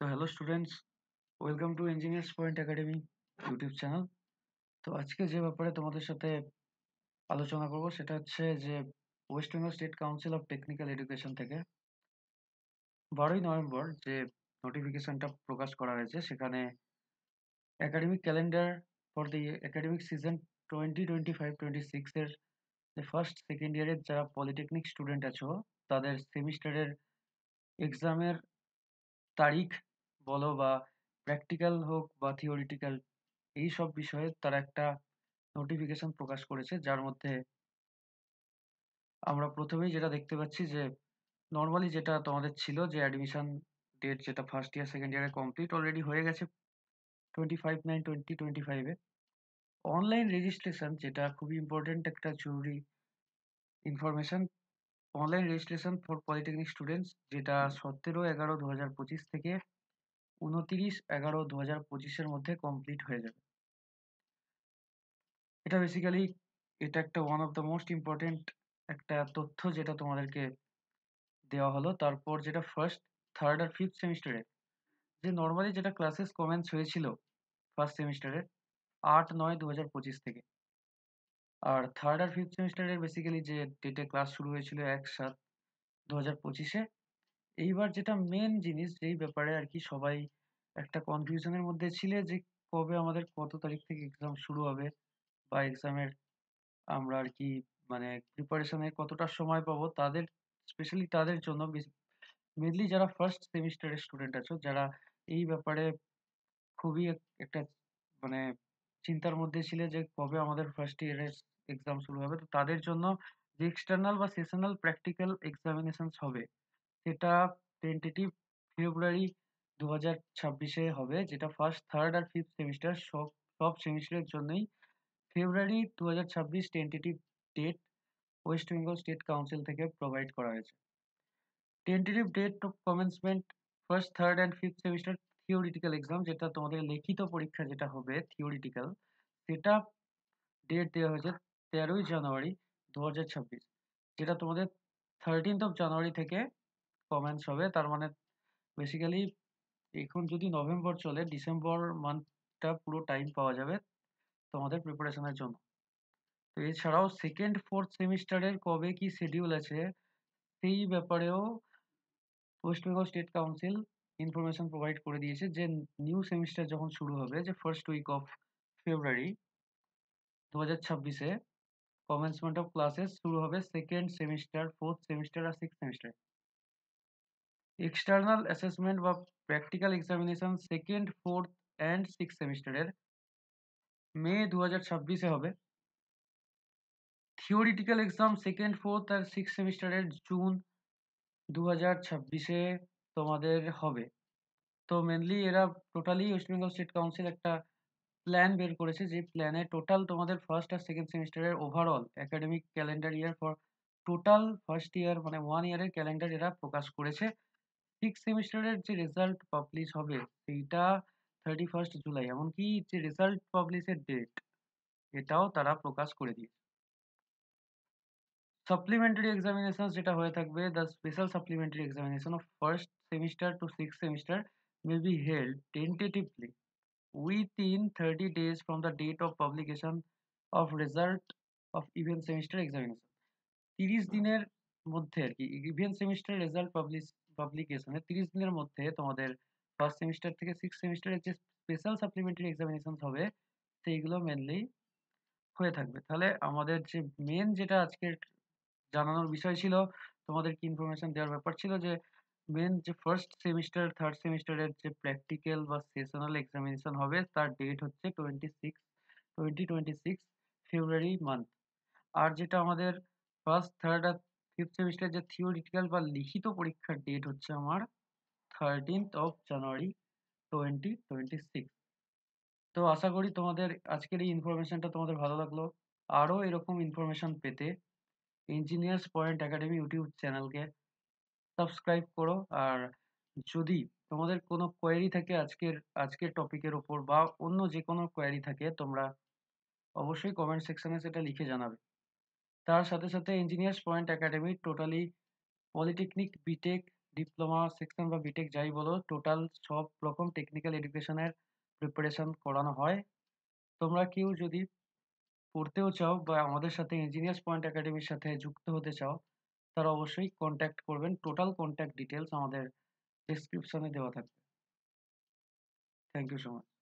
তো hello students, welcome to engineers Point academy YouTube channel. তো আজকে যে ব্যাপারে তোমাদের সাথে আলোচনা করব সেটা হচ্ছে যে West Bengal state council of technical education থেকে 12ই নভেম্বর যে নোটিফিকেশনটা প্রকাশ করা হয়েছে সেখানে academic calendar for the academic season 2025-26 এর যে ফার্স্ট সেকেন্ড ইয়ারের যারা পলিটেকনিক স্টুডেন্ট আছো তাদের সেমিস্টারের এক্সামের তারিখ বলো বা প্র্যাকটিক্যাল হোক বা থিওরিটিক্যাল এই সব বিষয়ে তারা একটা নোটিফিকেশন প্রকাশ করেছে, যার মধ্যে আমরা প্রথমেই যেটা দেখতে পাচ্ছি যে নর্মালি যেটা তোমাদের ছিল যে অ্যাডমিশন ডেট যেটা ফার্স্ট ইয়ার সেকেন্ড ইয়ারে কমপ্লিট অলরেডি হয়ে গেছে 25/9/2025 অনলাইন রেজিস্ট্রেশন, যেটা খুবই ইম্পর্টেন্ট একটা জরুরি information. Online registration for polytechnic students যেটা 17/11/2025 থেকে 29/11/2025 মধ্যে কমপ্লিট হয়ে যাবে। এটা বেসিক্যালি এটা একটা one of the most important একটা তথ্য যেটা তোমাদেরকে দেওয়া হলো। তারপর যেটা ফার্স্ট, থার্ড আর ফিফথ সেমিস্টারে যে নর্মালি যেটা ক্লাসেস কমেন্স হয়েছিল ফার্স্ট সেমিস্টারে 8/9/2025 থেকে, আর থার্ড আর ফিফথ সেমিস্টারের বেসিক্যালি যে ডেটে ক্লাস শুরু হয়েছিল 1/7/2025-এ। এইবার যেটা মেন জিনিস যেই ব্যাপারে আর কি সবাই একটা কনফিউশনের মধ্যে ছিল যে কবে আমাদের কত তারিখ থেকে এক্সাম শুরু হবে বা এক্সামের আমরা আর কি মানে প্রিপারেশনে কতটা সময় পাবো, তাদের স্পেশালি তাদের জন্য মেনলি যারা ফার্স্ট সেমিস্টারের স্টুডেন্ট আছো, যারা এই ব্যাপারে খুবই একটা মানে চিন্তার মধ্যে ছিলে যে কবে আমাদের ফার্স্ট ইয়ারের এক্সাম শুরু হবে। তো তাদের জন্য যে এক্সটার্নাল বা সেশনাল প্র্যাকটিক্যাল এক্সামিনেশনস হবে সেটা টেন্টেটিভ ফেব্রুয়ারি 2026-এ হবে, যেটা ফার্স্ট থার্ড আর ফিফথ সেমিস্টার সব সব সেমিস্টারের জন্যই February 2026 tentative date West Bengal state Council থেকে প্রোভাইড করা হয়েছে। Tentative date of commencement first third and fifth semester theoretical exam, যেটা তোমাদের লিখিত পরীক্ষা যেটা হবে থিওরিটিক্যাল, সেটা ডেট দেওয়া হয়েছে 13ই জানুয়ারি 2026, যেটা তোমাদের 13th of January থেকে কমেন্স হবে। তার মানে বেসিক্যালি এখন যদি নভেম্বর চলে, ডিসেম্বর মান্থটা পুরো টাইম পাওয়া যাবে তোমাদের প্রিপারেশনের জন্য। তো এছাড়াও সেকেন্ড ফোর্থ সেমিস্টারের কবে কি শিডিউল আছে সেই ব্যাপারেও West Bengal state council information provide করে দিয়েছে যে নিউ সেমিস্টার যখন শুরু হবে, যে ফার্স্ট উইক অফ ফেব্রুয়ারি 2026-এ কমেন্সমেন্ট অফ ক্লাসেস শুরু হবে সেকেন্ড সেমিস্টার, ফোর্থ সেমিস্টার আর সিক্স সেমিস্টার। এক্সটার্নাল অ্যাসেসমেন্ট বা practical examination second fourth and six সেমিস্টারের মে 2026-এ হবে। থিওরিটিক্যাল এক্সাম সেকেন্ড ফোর্থ আর সিক্স সেমিস্টারের জুন 2026-এ তোমাদের হবে। তো মেনলি এরা totally West Bengal state council একটা প্ল্যান বের করেছে, যে প্ল্যানে টোটাল তোমাদের ফার্স্ট আর সেকেন্ড সেমিস্টারের overall academic calendar year for total first year মানে 1 ইয়ারের ক্যালেন্ডার এরা প্রকাশ করেছে। সিক্স সেমিস্টারের যে রেজাল্ট পাবলিশ হবে সেইটা 31 জুলাই, এমনকি যে রেজাল্ট পাবলিশের ডেট এটাও তারা প্রকাশ করে দিয়েছে। সাপ্লিমেন্টারি এক্সামিনেশন যেটা হয়ে থাকবে, the special supplementary examination of first semester to six semester may be held tentatively within 30 days from the date of publication of result of event semester examination। 30 দিনের মধ্যে আর কি ইভেন্ট সেমিস্টার রেজাল্ট পাবলিকেশনের 30 দিনের মধ্যে তোমাদের first semester থেকে six সেমিস্টারের যে special supplementary examination হবে সেইগুলো মেনলি হয়ে থাকবে। তাহলে আমাদের যে মেন যেটা আজকের জানানোর বিষয় ছিল, তোমাদেরকে ইনফরমেশন দেওয়ার ব্যাপার ছিল যে মেন যে ফার্স্ট সেমিস্টার থার্ড সেমিস্টারের যে প্র্যাকটিক্যাল বা সেশনাল এক্সামিনেশন হবে তার ডেট হচ্ছে 2026 ফেব্রুয়ারি মান্থ। আর যেটা আমাদের ফার্স্ট থার্ড আর ফিফথ সেমিস্টার যে থিওরিটিক্যাল বা লিখিত পরীক্ষার ডেট হচ্ছে আমার 13th of January 2026। তো আশা করি তোমাদের আজকের এই ইনফরমেশনটা তোমাদের ভালো লাগলো। আরও এরকম ইনফরমেশন পেতে ইঞ্জিনিয়ার্স পয়েন্ট একাডেমি ইউটিউব চ্যানেলকে সাবস্ক্রাইব করো। আর যদি তোমাদের কোনো কোয়েরি থাকে আজকের আজকের টপিকের ওপর বা অন্য যে কোনো কোয়েরি থাকে, তোমরা অবশ্যই কমেন্ট সেকশনে সেটা লিখে জানাবে। তার সাথে সাথে Engineers Point Academy totally polytechnic, BTech diploma section বা বিটেক যাই বলো, টোটাল সব রকম টেকনিক্যাল এডুকেশনের প্রিপারেশন করানো হয়। তোমরা কেউ যদি পড়তেও চাও বা আমাদের সাথে ইঞ্জিনিয়ার্স পয়েন্ট একাডেমির সাথে যুক্ত হতে চাও, তারা অবশ্যই কন্ট্যাক্ট করবেন। টোটাল কন্ট্যাক্ট ডিটেলস আমাদের ডেসক্রিপশনে দেওয়া থাকবে। Thank you so much.